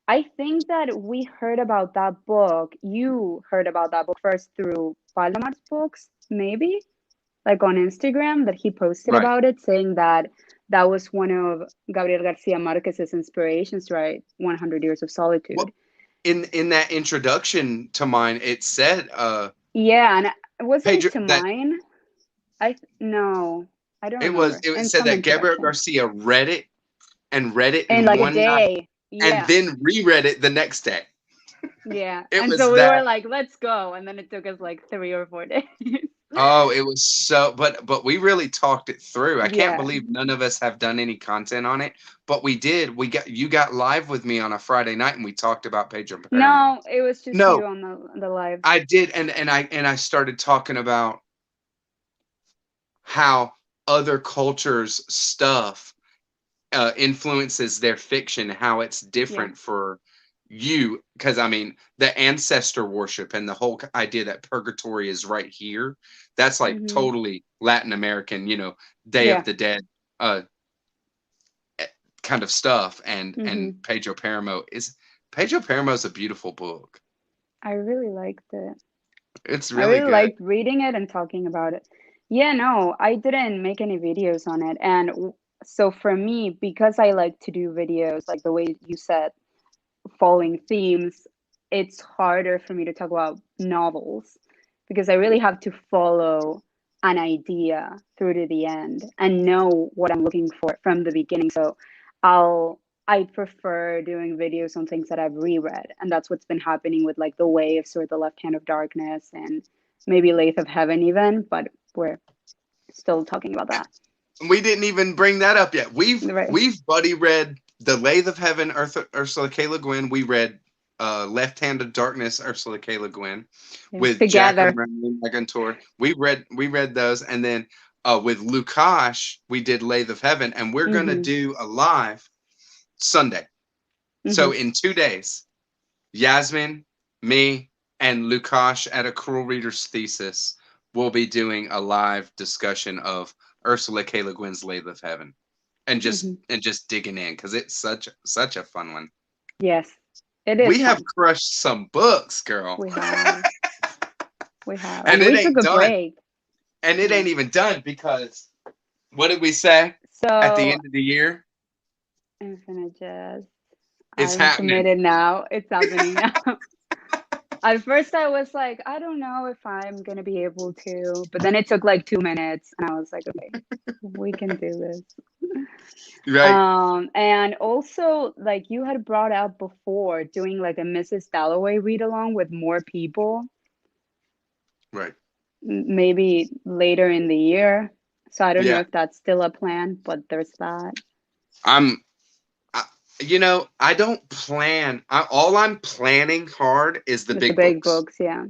I think that we heard about that book. You heard about that book first through Valdemar's books, maybe, like on Instagram, that he posted Right. about it, saying that that was one of Gabriel Garcia Marquez's inspirations to write 100 Years of Well, Solitude. in that introduction to mine, it said Yeah, and it wasn't Pedro to that mine. No, I don't remember. it In said some that Gabriel introduction. Garcia read it In in like a one night day. and Yeah. then reread it the next day. Yeah. It And was so we were that. like, let's go. And then it took us like 3 or 4 days. Oh, it was so, but we really talked it through. I can't Yeah. believe none of us have done any content on it, but we did. You got live with me on a Friday night and we talked about Pedro Paramount. No, it was just No, you on the live. I did, and I started talking about how other cultures' stuff influences their fiction, how it's Yeah. different for you. Because I mean, the ancestor worship and the whole idea that purgatory is right here, that's like Hmm. totally Latin American, Day of Yeah. the Dead uh kind of stuff. And Hmm. Pedro Paramo's a beautiful book. I really liked it. It's I really really good. liked reading it and talking about it. Yeah, no, I didn't make any videos on it. And so for me, because I like to do videos like the way you said, following themes, it's harder for me to talk about novels because I really have to follow an idea through to the end and know what I'm looking for from the beginning. So I'll I prefer doing videos on things that I've reread, and that's what's been happening with like The Waves or The Left Hand of Darkness and maybe Lathe of Heaven even, but we're still talking about that. We didn't even bring that up yet. Right. We've buddy read The Lathe of Heaven, Ursula K. Le Guin. We read Left Hand of Darkness, Ursula K. Le Guin, Yeah. with Jacqueline Together. Ramantour. We read those, and then with Lukash, we did Lathe of Heaven, and we're gonna Hmm. do a live Sunday. So Hmm. in 2 days, Yasmin, me, and Lukash at a Cruel Reader's Thesis will be doing a live discussion of Ursula K. Le Guin's Lathe of Heaven, and just Hmm. digging in because it's such a fun one. Yes, it We is have fun. crushed some books, girl, We have. We have. and And it we took ain't a done, break. and it Yeah. ain't even done because what did we say at the So, end of the year? Infinite Jest. It's I'm happening. committed now. It's happening now. At first, I was like, I don't know if I'm gonna be able to. But then it took like 2 minutes, and I was like, okay, we can do this. Right, And also, like you had brought up before, doing like a Mrs. Dalloway read along with more people, right. maybe later in the year. So I don't know Yeah, if that's still a plan, but there's that. I'm. I, I don't plan. All I'm planning hard is the With the big big books, books, yeah.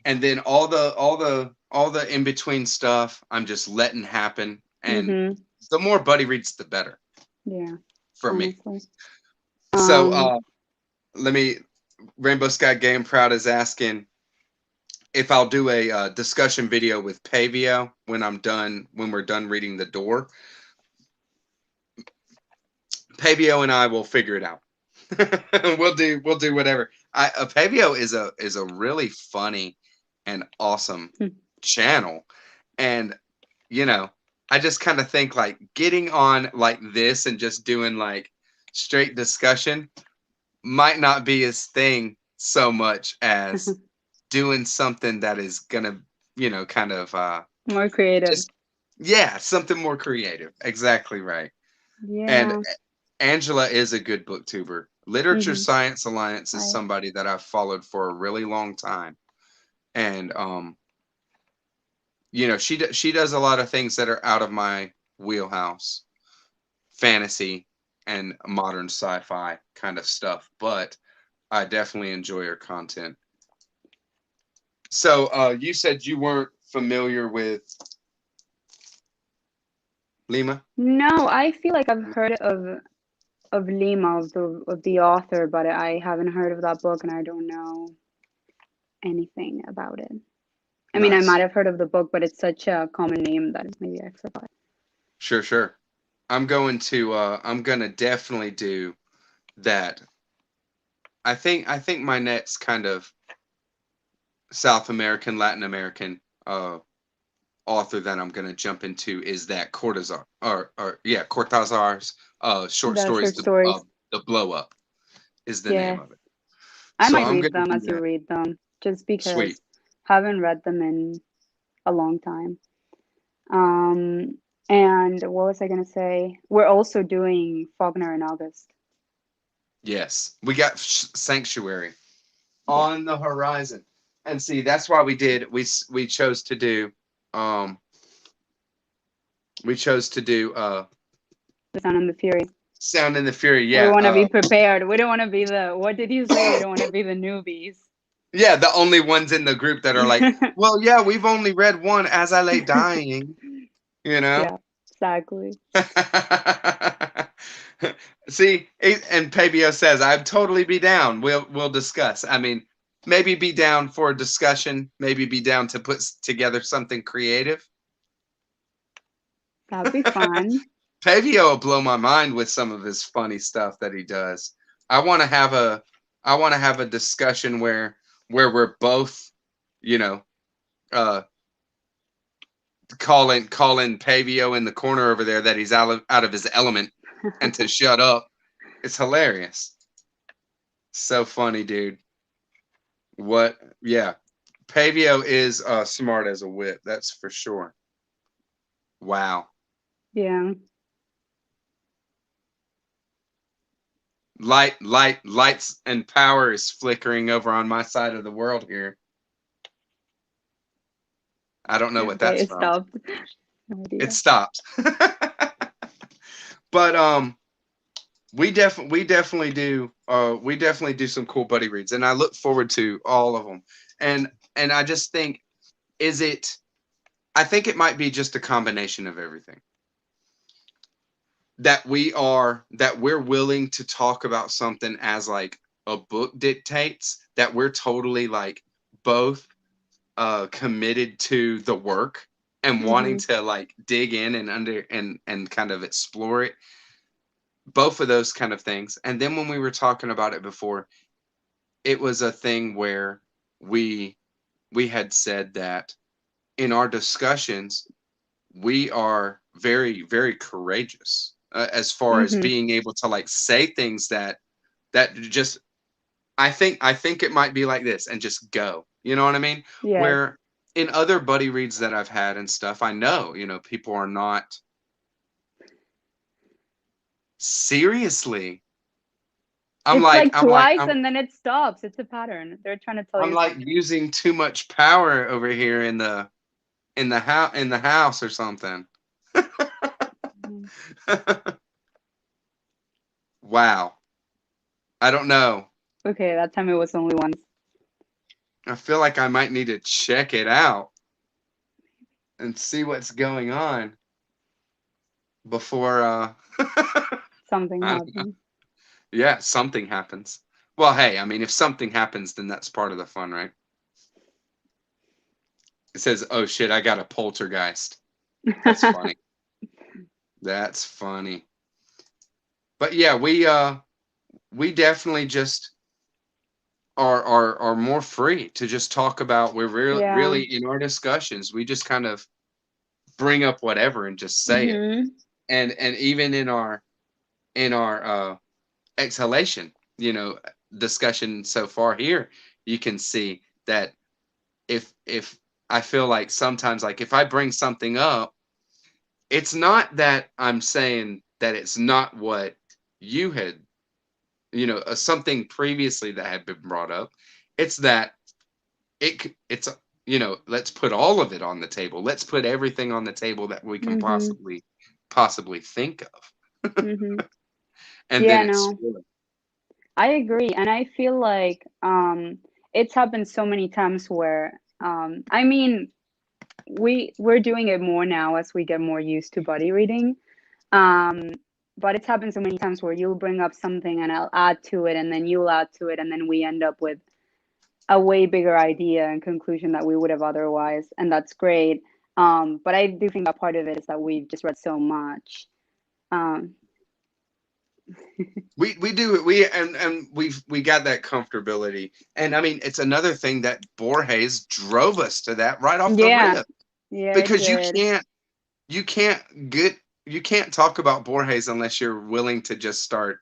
and then all the in between stuff, I'm just letting happen. And Mm-hmm. the more Buddy reads, the better Yeah, for me. honestly. So Um, let me. Rainbow Sky Game Proud is asking if I'll do a discussion video with Pavio when we're done reading The Door. Pavio and I will figure it out. we'll do whatever. Pavio is a really funny and awesome channel, and you know, I just kind of think like getting on like this and just doing like straight discussion might not be his thing so much as doing something that is gonna, kind of more creative. just yeah, something more creative. Exactly right. And Yeah. Angela is a good booktuber. Literature Mm-hmm. Science Alliance is I somebody that I've followed for a really long time, and she does a lot of things that are out of my wheelhouse, fantasy and modern sci-fi kind of stuff. But I definitely enjoy her content. So you said you weren't familiar with Lima. no, I feel like I've heard of Lima of the author, but I haven't heard of that book and I don't know anything about it. I mean, I Nice. might have heard of the book, but it's such a common name that maybe I forgot. Sure, sure. I'm gonna definitely do that. I think my next kind of South American, Latin American author that I'm gonna jump into is that Cortazar or yeah, Cortazar's short The stories short stories. the blow up is the name Yeah, of it. I So might I'm read gonna them do as you that. read them, just Sweet. because I haven't read them in a long time. Um, and what was I gonna say? We're also doing Faulkner in August. Yes. We got Sanctuary Yeah, on the horizon. And see, that's why we chose to do um we chose to do The Sound and the Fury. Sound and the Fury. We Yeah. want to be prepared. We don't want to be the, what did you say? We don't want to be the newbies. Yeah, the only ones in the group that are like, well, yeah, we've only read one as I lay dying, you know? Yeah, exactly. See, and Pabio says, I'd totally be down. We'll discuss. I mean, maybe be down for a discussion, maybe be down to put together something creative. That'd be fun. Pavio will blow my mind with some of his funny stuff that he does. I want to have a I want to have a discussion where we're both, you know, uh calling Pavio in the corner over there that he's out of his element and to shut up. It's hilarious. So funny, dude. What? Yeah. Pavio is smart as a whip, that's for sure. Wow. Yeah. Lights and power is flickering over on my side of the world here. I don't know what Okay, that's it from. stopped. No It idea. stopped. But we definitely do some cool buddy reads, and I look forward to all of them. And I just think, is it I think it might be just a combination of everything. That we're willing to talk about something as like a book dictates, that we're totally like both committed to the work and wanting Hmm. to like dig in and and kind of explore it, both of those kind of things. And then when we were talking about it before, it was a thing where we we had said that in our discussions we are very very courageous, as far as Hmm. being able to like say things that just I think it might be like this and just go. You know what I mean? Yes. Where in other buddy reads that I've had and stuff, I know, people are not seriously. I'm It's like like I'm like twice I'm and then it stops. It's a pattern. They're trying to tell I'm you like something. using too much power over here in the house or something. Mhm. Wow. I don't know. Okay, that time it was only once. I feel like I might need to check it out and see what's going on before Something I don't know. happened. Yeah, something happens. Well, hey, I mean if something happens then that's part of the fun, right? It says, "Oh shit, I got a poltergeist." That's funny. That's funny. But yeah, we definitely just are more free to just talk about. We're Yeah. really in our discussions we just kind of bring up whatever and just say it. Hmm. And even in our exhalation, discussion so far here, you can see that if I feel like sometimes, like if I bring something up, it's not that I'm saying that it's not what you had, something previously that had been brought up. It's that it's let's put all of it on the table. Let's put everything on the table that we can Hmm. possibly think of, Hmm. and then Yeah, no, explore. I agree. And I feel like it's happened so many times where I mean, we're doing it more now as we get more used to body reading. Um, but it's happened so many times where you'll bring up something and I'll add to it, and then you'll add to it, and then we end up with a way bigger idea and conclusion that we would have otherwise, and that's great. But I do think that part of it is that we've just read so much. Um, We do and we got that comfortability. And I mean, it's another thing that Borges drove us to that right off the yeah, rip. yeah, it Because did. you can't get you can't talk about Borges unless you're willing to just start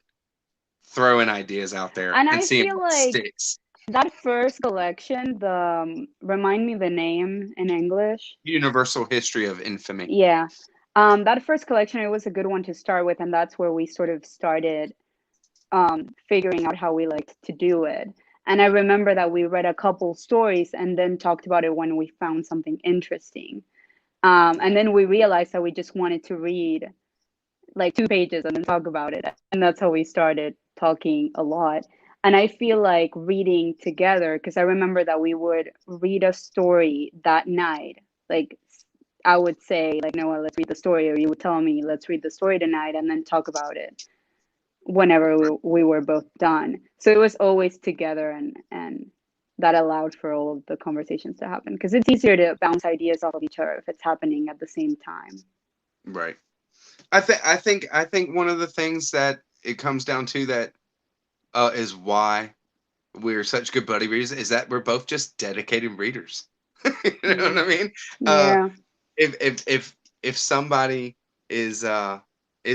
throwing ideas out there And and I seeing feel what like sticks. that first collection, the remind me the name in English. Universal History of Infamy. Yeah. That first collection, it was a good one to start with, and that's where we sort of started figuring out how we liked to do it. And I remember that we read a couple stories and then talked about it when we found something interesting. And then we realized that we just wanted to read like 2 pages and then talk about it. And that's how we started talking a lot. And I feel like reading together, because I remember that we would read a story that night. Like I would say, like, Noah, let's read the story, or you would tell me, let's read the story tonight, and then talk about it whenever we were both done. So it was always together, and that allowed for all of the conversations to happen because it's easier to bounce ideas off of each other if it's happening at the same time. Right. I think one of the things that it comes down to that is why we're such good buddy readers is that we're both just dedicated readers. You know Yeah. what I mean? Uh, Yeah. if somebody is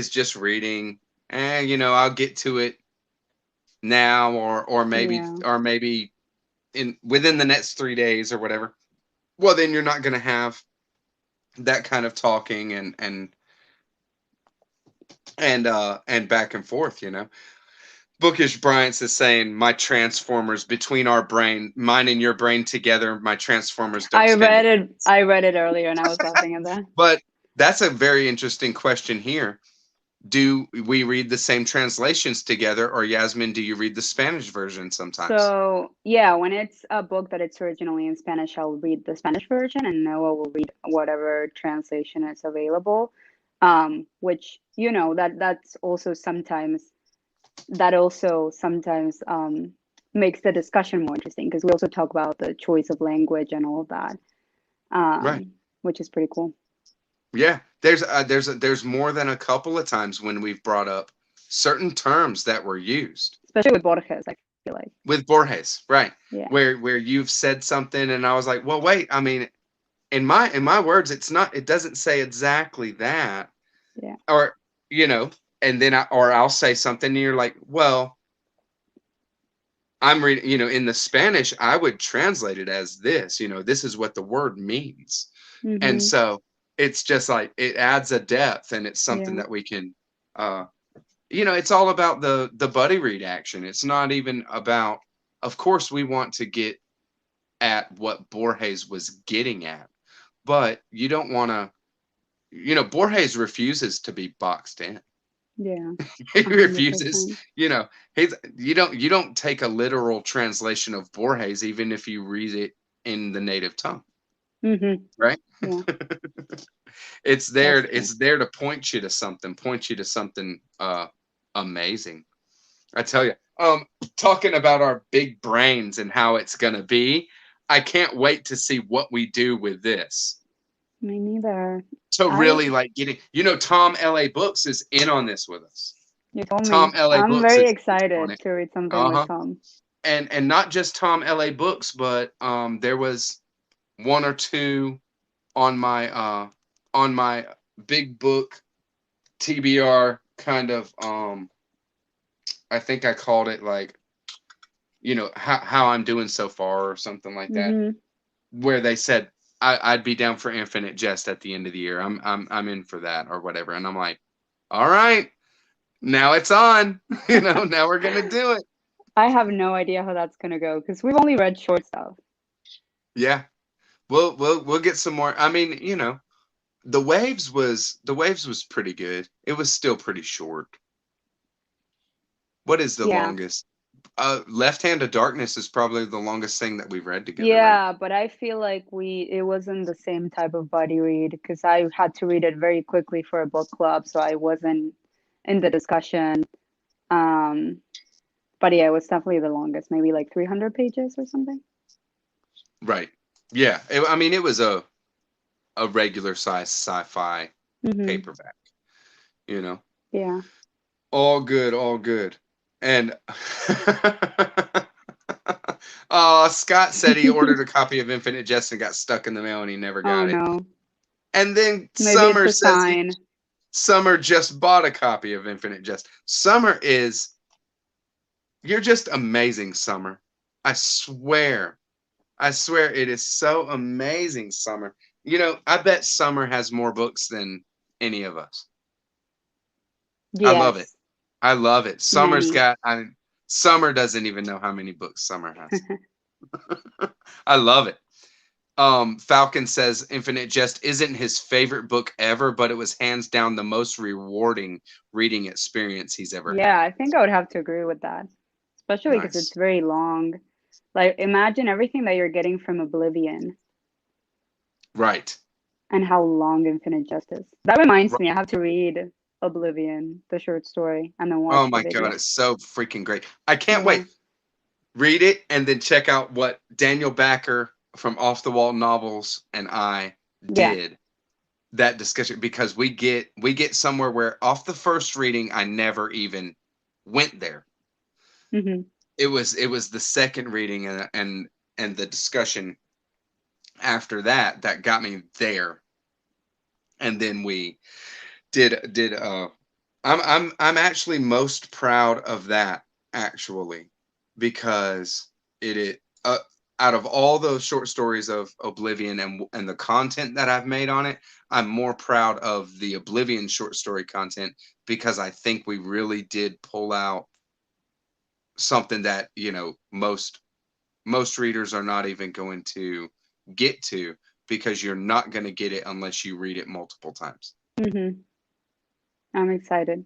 just reading, you know, I'll get to it now, Yeah. or maybe in within the next 3 days or whatever. Well, then you're not going to have that kind of talking and back and forth. You know, Bookish Bryant's is saying my transformers between our brain, mine and your brain together, my transformers don't stand a chance. I read it earlier and I was laughing at that. But that's a very interesting question here. Do we read the same translations together, or Yasmin, do you read the Spanish version sometimes? So yeah, when it's a book that it's originally in Spanish, I'll read the Spanish version and Noah will read whatever translation is available. Which, you know, that also sometimes makes the discussion more interesting because we also talk about the choice of language and all of that, Right. which is pretty cool. Yeah. There's more than a couple of times when we've brought up certain terms that were used Especially with Borges, I feel like. with Borges, right? Yeah. Where you've said something and I was like, well, wait, I mean, in my words, it doesn't say exactly that, Yeah. or you know, and then I'll say something and you're like, well, I'm reading, you know, in the Spanish, I would translate it as this, you know, this is what the word means. And Mm-hmm. so it's just like it adds a depth and it's something Yeah. that we can uh you know, it's all about the buddy read action. It's not even about, of course we want to get at what Borges was getting at, but you don't want to, you know, Borges refuses to be boxed in. Yeah. He 100%. refuses, you know, you don't take a literal translation of Borges even if you read it in the native tongue, Mm-hmm. right? Yeah. That's true. It's there to point you to something amazing. I tell you. Talking about our big brains and how it's going to be, I can't wait to see what we do with this. Me neither. To I really like getting, you know, Tom LA Books is in on this with us. You told Tom me. LA I'm Books very is on excited it. to read something with Uh-huh. Tom. And not just Tom LA Books, but there was one or two on my big book TBR kind of I think I called it like, you know, how I'm doing so far or something like that, Mm-hmm. where they said I'd be down for Infinite Jest at the end of the year. I'm in for that or whatever. And I'm like, all right, now it's on. You know, now we're gonna do it. I have no idea how that's gonna go because we've only read short stuff. Yeah. We'll get some more. I mean, you know, the waves was pretty good. It was still pretty short. What is the Yeah. longest? Left Hand of Darkness is probably the longest thing that we've read together, right? Yeah, but I feel like it wasn't the same type of buddy read because I had to read it very quickly for a book club, so I wasn't in the discussion. Um, but yeah, it was definitely the longest, maybe like 300 pages or something. Right. Yeah. I mean, it was a regular size sci-fi Hmm. paperback. You know, Yeah. all good, all good. And Scott said he ordered a copy of Infinite Jest and got stuck in the mail and he never Oh got it. no. And then Maybe it's Summer a says sign. Summer just bought a copy of Infinite Jest. Summer you're just amazing, Summer. I swear. I swear it is so amazing, Summer. You know, I bet Summer has more books than any of us. I love it. Yes. I love it. Many. Summer doesn't even know how many books Summer has. I love it. Falcon says Infinite Jest isn't his favorite book ever, but it was hands down the most rewarding reading experience he's ever Yeah, had. I think I would have to agree with that, especially because it's Nice. very long. Like, imagine everything that you're getting from Oblivion Right. and how long Infinite Justice. That reminds Ri- me, I have to read Oblivion, the short story, and then Oh watch the my God, video. it's so freaking great. I can't Yeah. wait. Read it and then check out what Daniel Backer from Off the Wall Novels and I Yeah. did that discussion because we get somewhere where off the first reading I never even went there. Hmm. It was the second reading and the discussion after that got me there. And then we did I'm actually most proud of that actually because it uh, out of all those short stories of Oblivion and the content that I've made on it, I'm more proud of the Oblivion short story content because I think we really did pull out something that, most readers are not even going to get to because you're not going to get it unless you read it multiple times. Hmm. I'm excited.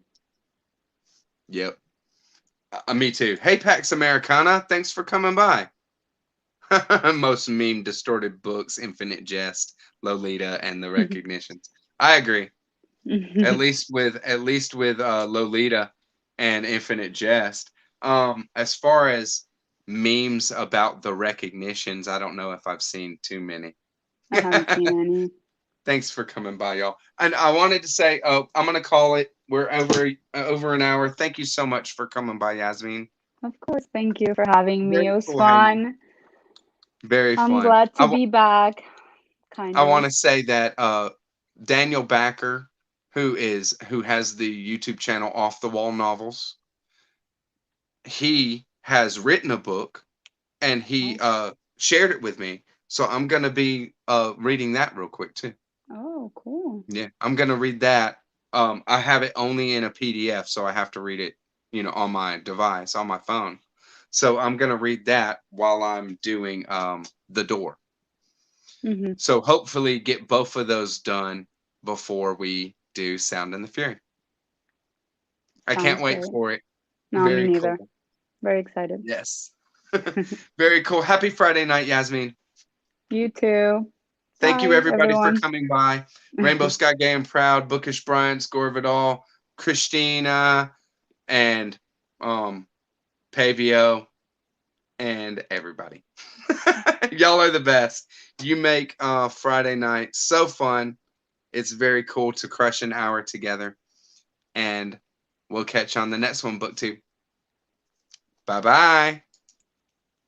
Yep. Me too. Hey, Pax Americana, thanks for coming by. Most meme distorted books, Infinite Jest, Lolita, and the Recognitions. I agree. At least with Lolita and Infinite Jest. As far as memes about the Recognitions, I don't know if I've seen too many. I haven't seen any. Thanks for coming by, y'all. And I wanted to say, I'm gonna call it. We're over an hour. Thank you so much for coming by, Yasmin. Of course, thank you for having me. It Very was cool having you. fun. Very I'm fun. glad to be back, kind I of. want to say that Daniel Backer, who has the YouTube channel Off the Wall Novels, he has written a book and he Oh, shared it with me. So I'm gonna be reading that real quick too. oh, cool. Yeah, I'm gonna read that. I have it only in a PDF, so I have to read it, on my device, on my phone. So I'm gonna read that while I'm doing the door. Hmm. So hopefully get both of those done before we do Sound and the Fury. I can't Sounds wait great. for it. No, me Very neither. cool. Very excited. Yes. Very cool. Happy Friday night, Yasmin. You too. Thank you Bye, everybody for everyone. coming by. Rainbow Sky Gay and Proud, Bookish Bryant, Gore Vidal, Christina, and um Pavio, and everybody. Y'all are the best. You make Friday night so fun. It's very cool to crush an hour together. And we'll catch you on the next one, book two. Bye bye.